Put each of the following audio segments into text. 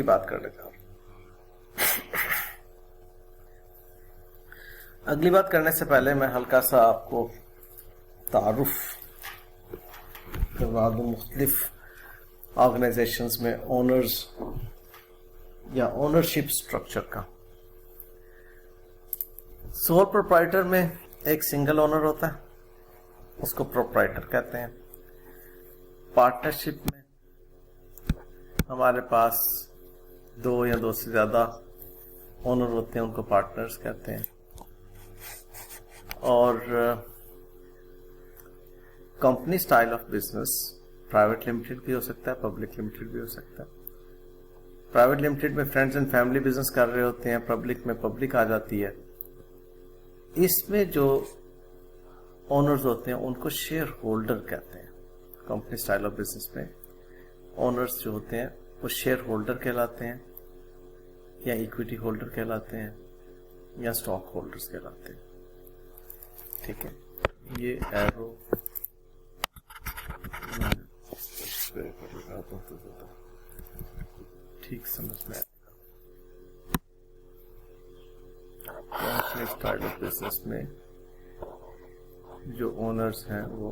बात कर लेते हैं। अगली बात करने से पहले मैं हल्का सा आपको तारुफ करवा दूं मुख्तलिफ ऑर्गेनाइजेशंस में ओनर्स या ओनरशिप स्ट्रक्चर का। सोल प्रोप्राइटर में एक सिंगल ओनर होता है, उसको प्रोप्राइटर कहते हैं। पार्टनरशिप में हमारे पास दो या दो से ज्यादा ओनर होते हैं, उनको पार्टनर्स कहते हैं। और company style of business private limited भी हो सकता है, पब्लिक लिमिटेड भी हो सकता है। प्राइवेट लिमिटेड में फ्रेंड्स एंड फैमिली बिजनेस कर रहे होते हैं, पब्लिक में पब्लिक आ जाती है। इसमें जो ओनर्स होते हैं उनको शेयर होल्डर कहते हैं। कंपनी स्टाइल ऑफ बिजनेस में ओनर्स जो होते हैं वो शेयर होल्डर कहलाते हैं, या इक्विटी होल्डर कहलाते हैं, या स्टॉक होल्डर्स कहलाते हैं। ठीक है, ये एरो ठीक समझ में स्टाइल ऑफ बिजनेस में जो ओनर्स हैं वो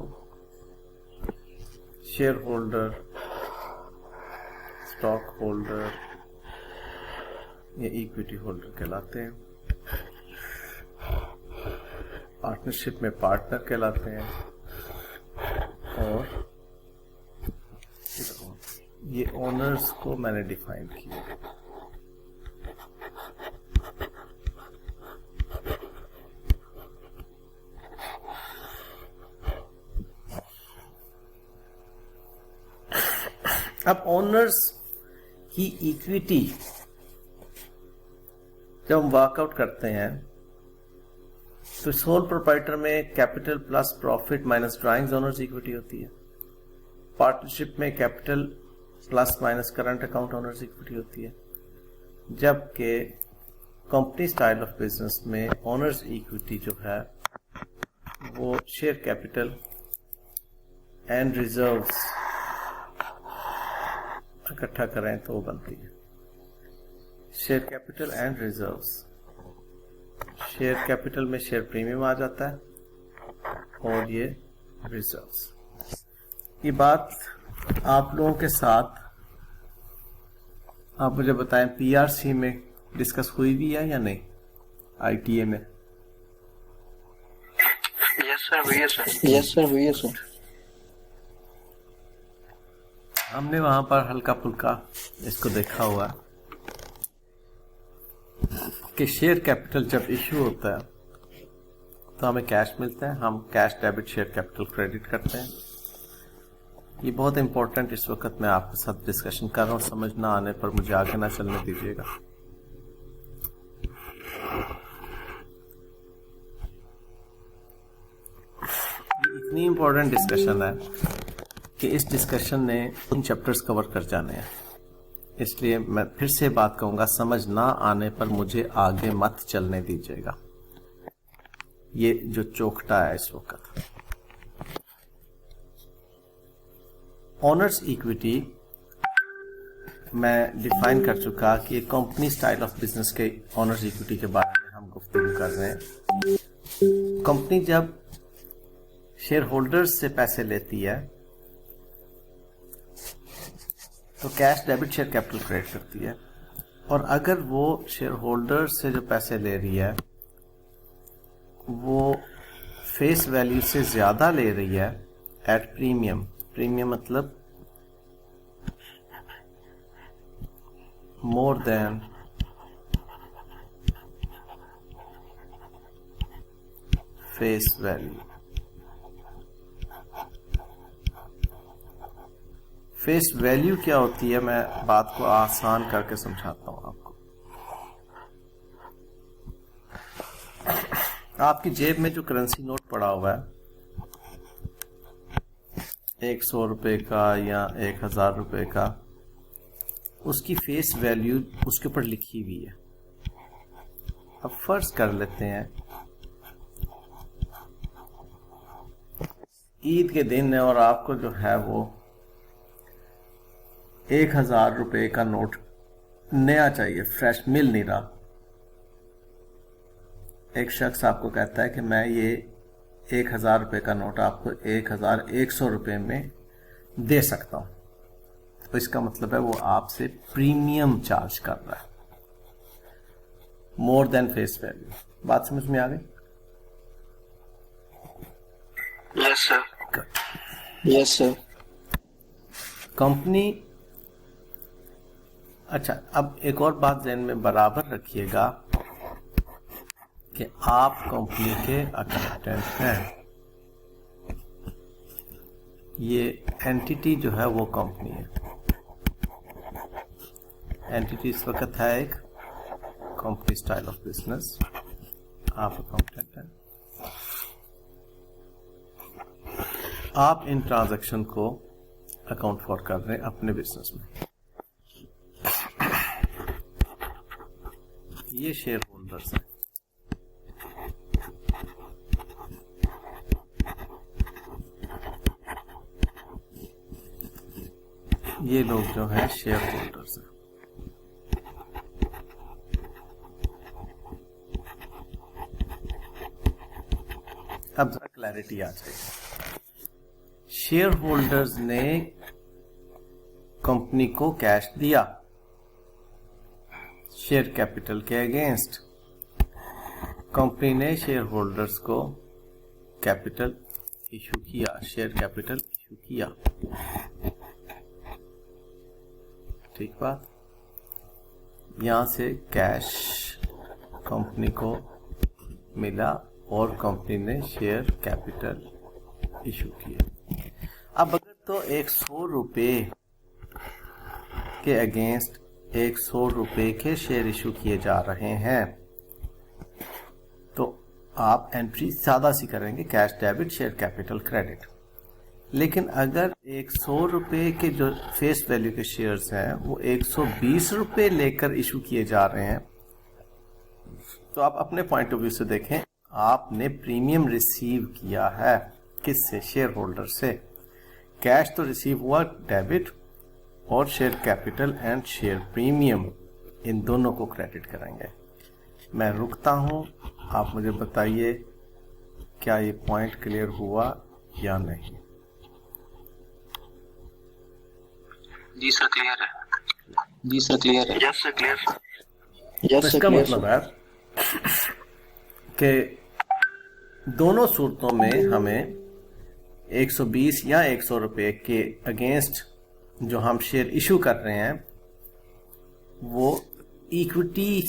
शेयर होल्डर, स्टॉक होल्डर या इक्विटी होल्डर कहलाते हैं। पार्टनरशिप में पार्टनर कहलाते हैं। और ये ओनर्स को मैंने डिफाइन किया। अब ओनर्स की इक्विटी जब हम वर्कआउट करते हैं तो सोल प्रोप्राइटर में capital plus profit minus drawings owners equity होती है। पार्टनरशिप में capital plus minus current account owners equity होती है। जबकि कंपनी स्टाइल ऑफ बिजनेस में ओनर्स इक्विटी जो है वो शेयर कैपिटल एंड रिजर्व्स इकट्ठा करें तो वो बनती है share capital and reserves. Share capital में शेयर प्रीमियम आ जाता है और ये रिजर्व्स। ये बात आप लोगों के साथ आप मुझे बताएं पीआरसी में डिस्कस हुई भी है या नहीं, आईटीए में? यस सर, हुई है सर। यस सर, हुई है सर। हमने वहां पर हल्का फुल्का इसको देखा हुआ कि शेयर कैपिटल जब इश्यू होता है तो हमें कैश मिलता है, हम cash debit share capital credit करते हैं। ये बहुत इंपॉर्टेंट इस वक्त मैं आपके साथ डिस्कशन कर रहा हूं, समझ ना आने पर मुझे आगे ना चलने दीजिएगा। ये इतनी इंपॉर्टेंट डिस्कशन है कि इस डिस्कशन ने उन चैप्टर्स कवर कर जाने हैं, इसलिए मैं फिर से बात कहूंगा, समझ ना आने पर मुझे आगे मत चलने दीजिएगा। ये जो चौखटा है इस वक्त, ओनर्स इक्विटी मैं डिफाइन कर चुका कि कंपनी स्टाइल ऑफ बिजनेस के ओनर्स इक्विटी के बारे में हम गुफ्तगू कर रहे हैं। कंपनी जब शेयर होल्डर्स से पैसे लेती है तो cash debit share capital credit करती है, और अगर वो शेयर होल्डर से जो पैसे ले रही है वो फेस वैल्यू से ज्यादा ले रही है एट प्रीमियम, प्रीमियम मतलब more than face value. Face value क्या होती है, मैं बात को आसान करके समझाता हूं आपको। आपकी जेब में जो करेंसी नोट पड़ा हुआ है 100 रुपए का या 1000 रुपए का, उसकी फेस वैल्यू उसके ऊपर लिखी हुई है। अब फर्ज कर लेते हैं ईद के दिन है और आपको जो है वो 1000 रुपए का नोट नया चाहिए, फ्रेश मिल नहीं रहा। एक शख्स आपको कहता है कि मैं ये 1,000 रुपये का नोट आपको 1,100 रुपये में दे सकता हूं, तो इसका मतलब है वो आपसे प्रीमियम चार्ज कर रहा है, मोर देन फेस वैल्यू। बात समझ में आ गई? Yes sir. Yes sir. Company, अच्छा अब एक और बात ध्यान में बराबर रखिएगा कि आप कंपनी के अकाउंटेंट हैं, ये एंटिटी जो है वो कंपनी है। एंटिटी इस वक्त है एक कंपनी स्टाइल ऑफ बिजनेस, आप अकाउंटेंट हैं। आप इन ट्रांजैक्शन को अकाउंट फॉर कर रहे हैं अपने बिजनेस में। ये शेयर होल्डर्स हैं, ये लोग जो हैं शेयर होल्डर्स हैं। अब जरा क्लैरिटी आ जाएगी। शेयर होल्डर्स ने कंपनी को कैश दिया शेयर कैपिटल के अगेंस्ट, कंपनी ने शेयर होल्डर्स को कैपिटल इशू किया, शेयर कैपिटल इशू किया। ठीक बात? यहां से कैश कंपनी को मिला और कंपनी ने शेयर कैपिटल इशू किया। अब अगर तो 100 रुपये के अगेंस्ट 100 रुपये के शेयर इशू किए जा रहे हैं तो आप एंट्री सादा सी करेंगे, cash debit share capital credit. लेकिन अगर 100 रुपये के जो फेस वैल्यू के शेयर्स हैं वो 120 रुपये लेकर इशू किए जा रहे हैं, तो आप अपने पॉइंट ऑफ व्यू से देखें, आपने प्रीमियम रिसीव किया है किससे? शेयर होल्डर से। कैश तो रिसीव हुआ डेबिट, और share capital and share premium इन दोनों को क्रेडिट करेंगे। मैं रुकता हूं, आप मुझे बताइए क्या ये पॉइंट क्लियर हुआ या नहीं? जी सर क्लियर है। जी सर क्लियर है। Yes sir clear sir. तो इसका मतलब है कि दोनों सूरतों में हमें 120 या 100 रुपये के अगेंस्ट जो हम शेयर इशू कर रहे हैं वो इक्विटी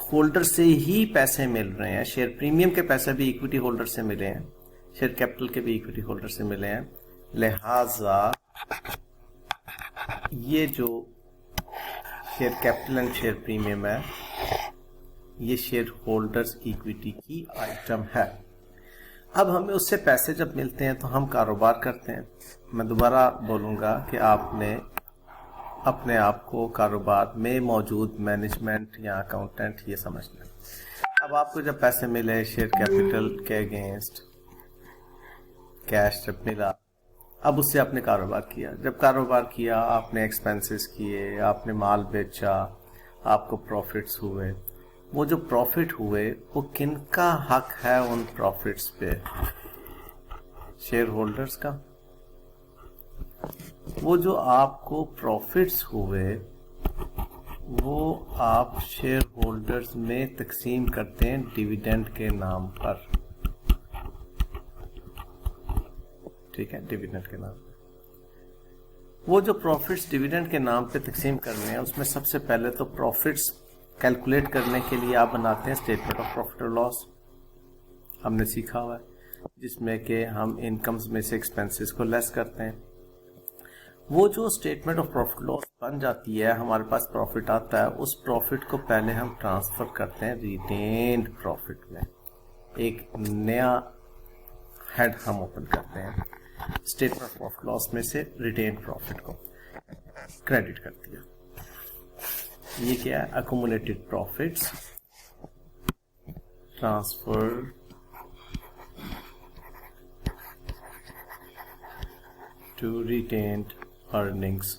होल्डर से ही पैसे मिल रहे हैं। शेयर प्रीमियम के पैसे भी इक्विटी होल्डर से मिले हैं, शेयर कैपिटल के भी इक्विटी होल्डर से मिले हैं। लिहाजा ये जो share capital and share premium है ये शेयर होल्डर्स इक्विटी की आइटम है। अब हमें उससे पैसे जब मिलते हैं तो हम कारोबार करते हैं। मैं दोबारा बोलूंगा कि आपने अपने आप को कारोबार में मौजूद मैनेजमेंट या अकाउंटेंट ये समझना है। अब आपको जब पैसे मिले शेयर कैपिटल के अगेंस्ट, कैश जब मिला, अब उससे आपने कारोबार किया। जब कारोबार किया आपने एक्सपेंसेस किए, आपने माल बेचा, आपको प्रॉफिट्स हुए। वो जो प्रॉफिट हुए वो किनका हक है उन प्रॉफिट्स पे? शेयर होल्डर्स का। वो जो आपको प्रॉफिट्स हुए वो आप शेयर होल्डर्स में तकसीम करते हैं डिविडेंड के नाम पर। ठीक है, डिविडेंड के नाम पे वो जो प्रॉफिट्स डिविडेंड के नाम पे तकसीम करने हैं उसमें सबसे पहले तो प्रॉफिट्स कैलकुलेट करने के लिए आप बनाते हैं स्टेटमेंट ऑफ प्रॉफिट और लॉस, हमने सीखा हुआ है, जिसमें कि हम इनकम्स में से एक्सपेंसेस को लेस करते हैं। वो जो स्टेटमेंट ऑफ प्रॉफिट लॉस बन जाती है, हमारे पास प्रॉफिट आता है, उस प्रॉफिट को पहले हम ट्रांसफर करते हैं रिटेन्ड प्रॉफिट में। एक नया हेड हम ओपन करते हैं, स्टेटमेंट ऑफ प्रॉफिट लॉस में से रिटेन्ड प्रॉफिट को क्रेडिट कर दिया। ये क्या है? Accumulated profits transfer to retained earnings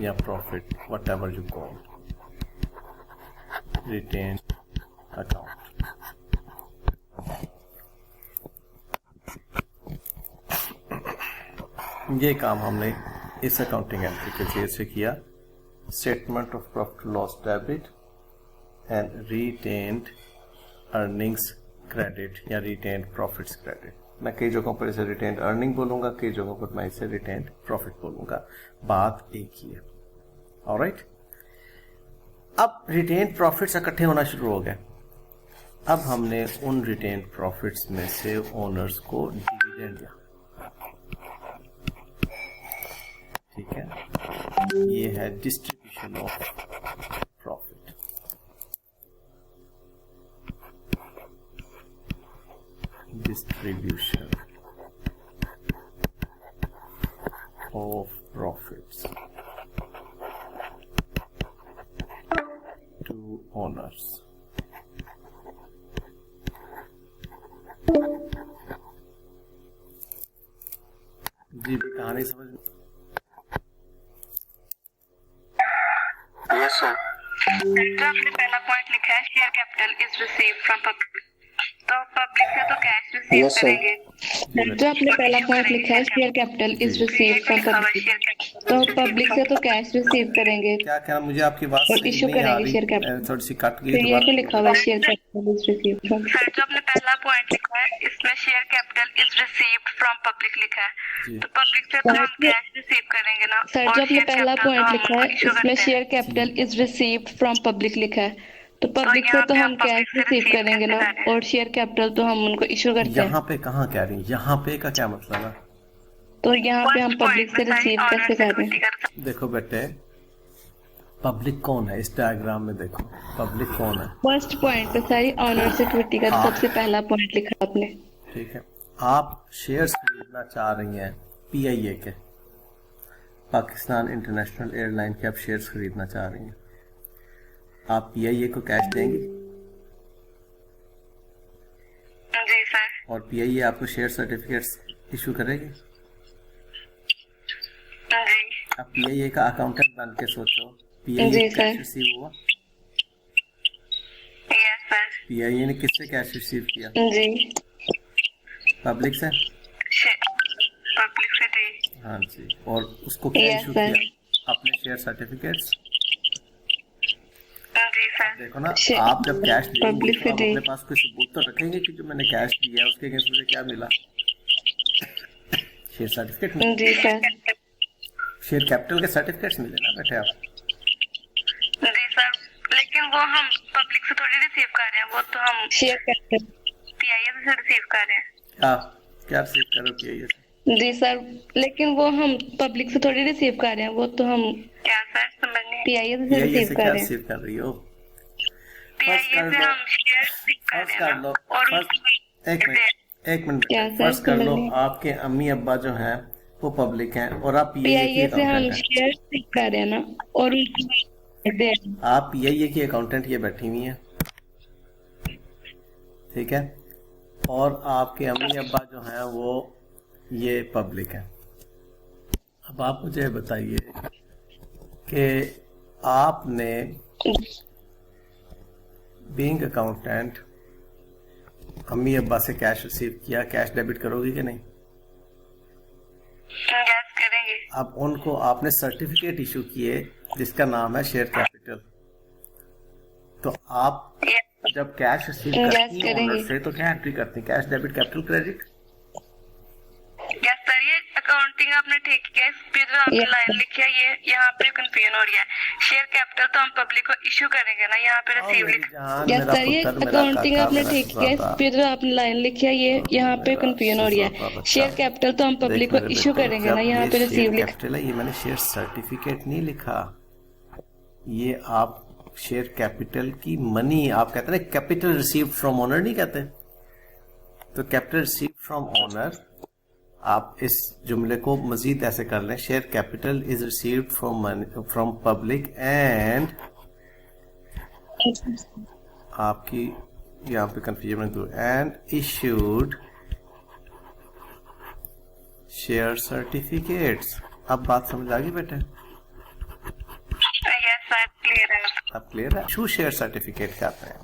या profit, whatever you call, retain account. ये काम हमने इस अकाउंटिंग एंट्री के जरिए से किया, statement of profit loss debit and retained earnings credit या रिटेन्ड प्रॉफिट्स क्रेडिट। मैं कई जगहों पर इसे रिटेन्ड अर्निंग बोलूंगा, कई जगहों पर मैं इसे रिटेन्ड प्रॉफिट बोलूंगा, बात एक ही है। ऑलराइट, अब रिटेन्ड प्रॉफिट्स इकट्ठे होना शुरू हो गए। अब हमने उन रिटेन्ड प्रॉफिट्स में से ओनर्स को डिविडेंड दिया, ठीक है, ये है distribution of profit. Distribution of profits to owners. जी कहानी समझ में? Yes sir. जो आपने पहला पॉइंट लिखा है share capital is received from public, तो पब्लिक से तो कैश रिसीव Yes, sir. करेंगे। जो आपने पहला पॉइंट लिखा है share capital is received from public, तो पब्लिक से तो कैश रिसीव करेंगे क्या क्या मुझे आपकी बात और सही इशू नहीं आ करेंगे रही, शेयर कैपिटल। थोड़ी सी कट गई तो ये दोबारा। तो लिखा हुआ है share capital is received from. Sir जो आपने पहला पॉइंट लिखा है इसमें share capital is received from public लिखा है, जी। तो पब्लिक से तो हम कैश रिसीव करेंगे ना। सर जो आपने पहला पॉइंट लिखा है इसमें share capital is received from public लिखा है, तो पब्लिक से तो हम कैश रिसीव करेंगे ना, और शेयर कैपिटल तो हम उनको इशू करते हैं। यहाँ पे कहाँ कह रही, यहाँ पे का क्या मतलब है? तो यहाँ पे हम पब्लिक से रिसीव कैसे कर रहे हैं? देखो बेटे, पब्लिक कौन है इस डायग्राम में? देखो पब्लिक कौन है? फर्स्ट पॉइंट पे सारी ऑनर्स इक्विटी का सबसे पहला पॉइंट लिखा आपने। ठीक है, आप शेयर्स खरीदना चाह रही हैं PIA के, पाकिस्तान इंटरनेशनल एयरलाइन के, आप शेयर्स खरीदना चाह रही हैं, आप PIA को कैश देंगी जी सर। और PIA आपको शेयर सर्टिफिकेट्स इशू करेगी। जी। अब PIA का अकाउंटेंट बन के सोचो, PIA जी, को सर। कैश रिसीव हुआ, यस सर। PIA ने किससे कैश रिसीव किया? जी। पब्लिक से। पब्लिक से जी। हाँ जी, और उसको क्या Yes, इशू sir. किया? अपने शेयर सर्टिफिकेट्स। जी सर। देखो ना, आप जब कैश देंगे पब्लिक तो से आप जी। अपने पास कोई सबूत तो रखेंगे कि जो मैंने कैश दिया है उसके अगेंस्ट मुझे क्या मिला, शेयर सर्टिफिकेट मिला, जी सर। शेयर कैपिटल के सर्टिफिकेट्स मिले ना बेटे आप। जी सर, लेकिन वो हम पब्लिक से थोड़ी रिसीव कर रहे हैं, वो तो हम शेयर कैपिटल PIA से रिसीव कर रहे हैं। आप क्या रिसीव करो PIA से? जी सर, लेकिन वो हम पब्लिक से थोड़ी रिसीव कर रहे हैं, वो तो हम क्या सर समझ नहीं, PIA से PIA रिसीव से कर क्या रहे हैं। रिसीव कर रही हो? PIA कर से लो, हम शेयर रिसीव कर फर्स्ट रहे कर हैं लो, ना, और फर्स्ट एक मिनट क्या सर, फर्स्ट कर लो, समझ नहीं। आपके अम्मी अब्बा जो हैं वो पब्लिक हैं और आप PIA की PIA से हम अकाउंटेंट हैं। शेयर रिसीव कर रहे हैं ना, और उनको दे रहे हैं। आप PIA की अकाउंटेंट ये बैठी हुई हैं, ठीक है, और आपके अम्मी अब्बा जो हैं वो ये पब्लिक हैं। अब आप मुझे बताइए कि आपने बीइंग अकाउंटेंट अम्मी अब्बा से कैश रिसीव किया, कैश डेबिट करोगी कि नहीं? यस करेंगे। अब उनको आपने सर्टिफिकेट इशू किए जिसका नाम है शेयर कैपिटल, तो आप जब कैश रिसीव Yes, करती हैं करेंगे। ओनर से तो क्या एंट्री करती हैं? Cash debit capital credit. Yes sir, ये अकाउंटिंग आपने ठीक किया, इस पे जो आपने लाइन लिखी है ये यहाँ पे कंफ्यूजन हो रही है। शेयर कैपिटल तो हम पब्लिक को इशू करेंगे ना, यहाँ पे रिसीव लिखा। यस सर, ये अकाउंटिंग आपने ठीक किया, इस पे जो आपने लाइन लिखी है ये यहाँ पे कंफ्यूजन हो रही है। शेयर कैपिटल तो हम पब्लिक को इशू करेंगे ना, यहाँ पे रिसीव लिखा। कैपिटल है, ये मैंने शेयर सर्टिफिकेट नहीं लिखा, ये आप शेयर कैपिटल की मनी, आप कहते हैं कैपिटल रिसीव्ड फ्रॉम ओनर नहीं कहते, तो कैपिटल रिसीव्ड फ्रॉम ओनर, आप इस जुमले को मजीद ऐसे कर लें, share capital is received from public and, आपकी यहाँ पे कंफ्यूजन में दो, एंड इश्यूड शेयर सर्टिफिकेट्स। अब बात समझ आ गई बेटे? अब क्लियर है? इशू शेयर सर्टिफिकेट कर रहे हैं,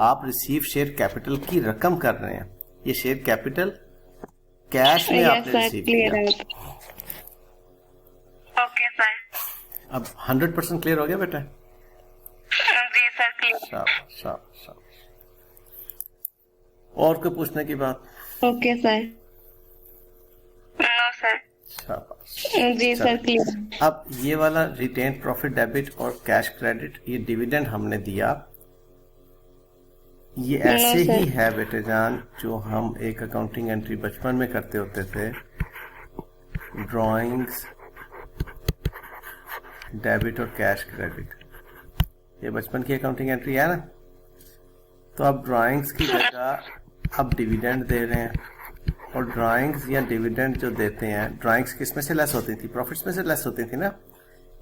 आप रिसीव शेयर कैपिटल की रकम कर रहे हैं, ये शेयर कैपिटल कैश में आपने रिसीव किया। Okay sir. अब 100% क्लियर हो गया बेटा? जी सर क्लियर। शाबाश शाबाश शाबाश। और कोई पूछने की बात? Okay sir. No sir. शाबाश। जी सर क्लियर। अब ये वाला रिटेन प्रॉफिट डेबिट और कैश क्रेडिट, ये डिविडेंड हमने दिया, ये ऐसे ही है बेटे जान जो हम एक अकाउंटिंग एंट्री बचपन में करते होते थे, ड्राइंग्स डेबिट और कैश क्रेडिट। ये बचपन की अकाउंटिंग एंट्री है ना? तो अब ड्राइंग्स की जगह अब डिविडेंड दे रहे हैं, और ड्राइंग्स या डिविडेंड जो देते हैं, ड्राइंग्स किस में से लेस होती थी? प्रॉफिट्स में से लेस होती थी ना,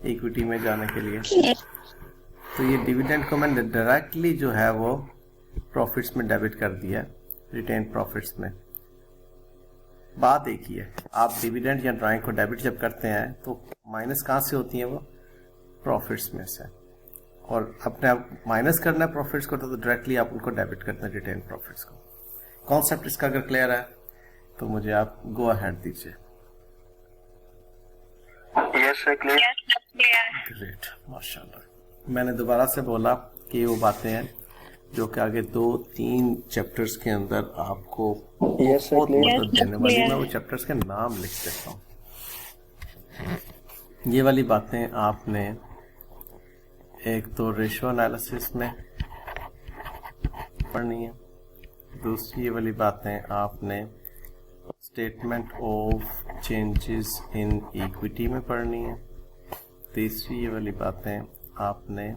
इक्विटी में जाने के लिए। तो ये डिविडेंड को मैंने डायरेक्टली जो है वो प्रॉफिट्स में डेबिट कर दिया, रिटेन प्रॉफिट्स में। बात एक ही है, आप डिविडेंड या ड्राइंग को डेबिट जब करते हैं तो माइनस कहाँ से होती है? वो प्रॉफिट्स में से। और अपने आप माइनस करना है प्रॉफिट्स को, तो डायरेक्टली आप उनको डेबिट करते हैं, रिटेन प्रॉफिट्स को। कॉन्सेप्ट इसका अगर क्लियर है तो मुझे आप गो अहेड दीजिए। Yes sir clear. ग्रेट, माशाल्लाह। मैंने दोबारा से बोला कि वो बातें हैं जो कि आगे 2-3 चैप्टर्स के अंदर आपको बहुत मदद देने वाली। मैं वो चैप्टर्स के नाम लिख देता हूँ। ये वाली बातें आपने एक तो रेशियो एनालिसिस में पढ़नी है, दूसरी ये वाली बातें आपने statement of changes in equity में पढ़नी है, तीसरी ये वाली बातें आपने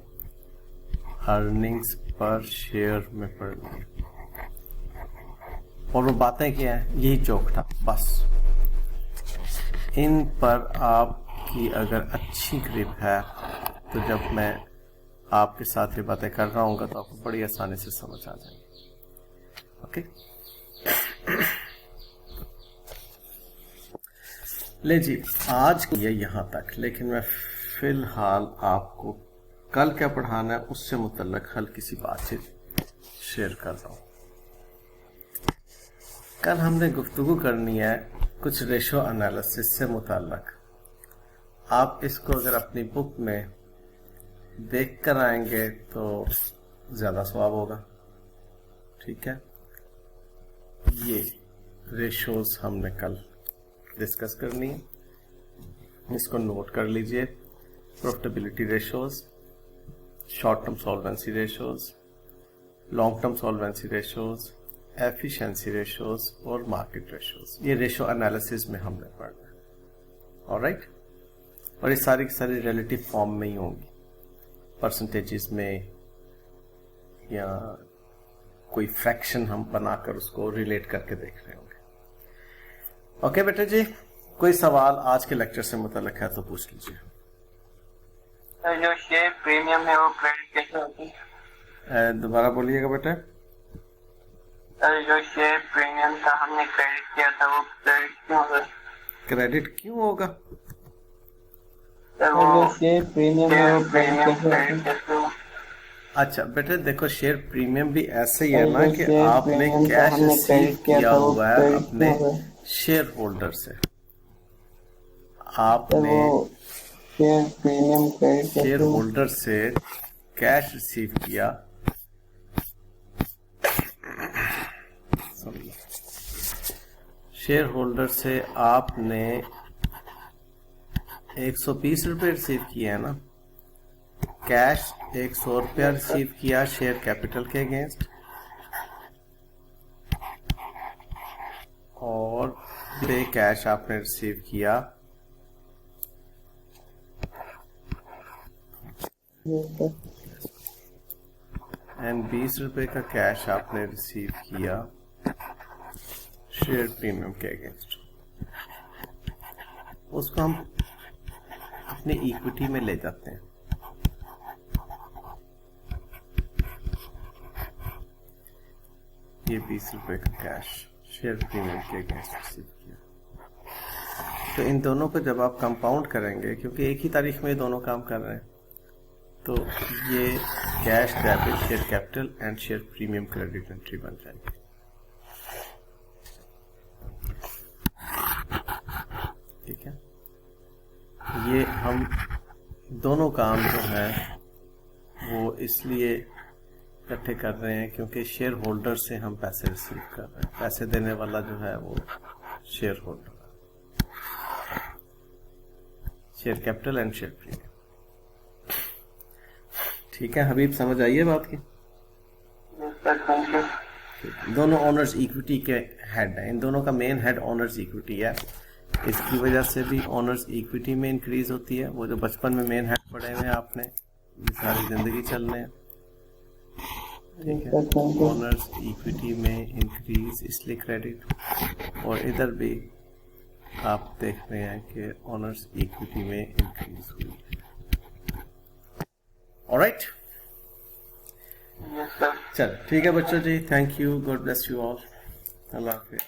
अर्निंग्स पर शेयर में पढ़नी है। और वो बातें क्या है? यही चौकटा बस। इन पर आपकी अगर अच्छी ग्रिप है तो जब मैं आपके साथ ये बातें कर रहा हूँ तो आपको बड़ी आसानी से समझ आ जाएगी। ओके, ले जी, आज ये यहाँ तक। लेकिन मैं फिलहाल आपको कल क्या पढ़ाना है उससे मुतल्लिक हल्की सी बातचीत शेयर कर रहा हूँ। कल हमने गुफ्तगू करनी है कुछ रेशो एनालिसिस से मुतल्लिक। आप इसको अगर अपनी बुक में देख कर आएंगे तो ज्यादा सवाब होगा। ठीक है, ये रेशोज हमने कल डिस्कस करनी है, इसको नोट कर लीजिए। Profitability ratios, short term solvency ratios, long term solvency ratios, efficiency ratios और मार्केट रेशोज, ये रेशो एनालिसिस में हमने पढ़ना है। ऑलराइट, और ये सारी की सारी रिलेटिव फॉर्म में ही होंगी, परसेंटेजेस में या कोई फ्रैक्शन हम बनाकर उसको रिलेट करके देख रहे होंगे। ओके बेटे जी, कोई सवाल आज के लेक्चर से मुताल्लिक है तो पूछ लीजिए। जो शेयर प्रीमियम है वो क्रेडिट कैसे होती है? दोबारा बोलिएगा बेटे। सर जो शेयर प्रीमियम का हमने क्रेडिट किया था वो क्रेडिट क्यों होगा? क्रेडिट क्यों होगा? सर वो शेयर प्रीमियम है वो क्रेडिट कैसे होगा? अच्छा बेटे देखो, शेयर प्रीमियम भी ऐसे ही है ना कि आपने कैश रिसीव किया हुआ है अपने शेयर होल्डर से। आपने शेयर होल्डर से कैश रिसीव किया, शेयर होल्डर से आपने 120 रुपये रिसीव किया है ना, कैश 100 रुपया रिसीव किया शेयर कैपिटल के अगेंस्ट, और पे कैश आपने रिसीव किया एंड 20 रुपए का कैश आपने रिसीव किया शेयर प्रीमियम के अगेंस्ट। उसको हम अपने इक्विटी में ले जाते हैं। ये 20 रुपए का कैश शेयर प्रीमियम के अगेंस्ट रिसीव किया। तो इन दोनों को जब आप कंपाउंड करेंगे, क्योंकि एक ही तारीख में ये दोनों काम कर रहे हैं, तो ये cash debit share capital and share premium credit entry बन जाएगी। ठीक है, ये हम दोनों काम जो है वो इसलिए इकट्ठे कर रहे हैं क्योंकि शेयर होल्डर से हम पैसे रिसीव कर रहे हैं। पैसे देने वाला जो है वो शेयर होल्डर है। Share capital and share premium. ठीक है हबीब, समझ आइए बात की। दोनों ओनर्स इक्विटी के हेड हैं, इन दोनों का मेन हेड ओनर्स इक्विटी है। इसकी वजह से भी ओनर्स इक्विटी में इंक्रीज होती है। वो जो बचपन में मेन हेड पढ़े हुए हैं आपने, ये सारी जिंदगी चलने हैं। ठीक है, ओनर्स इक्विटी में इंक्रीज इसलिए क्रेडिट, और इधर भी आप देख रहे हैं कि ओनर्स इक्विटी में इंक्रीज हुई है। All right, yes sir. चल ठीक है बच्चों जी, thank you, God bless you all, अल्लाह हाफिज।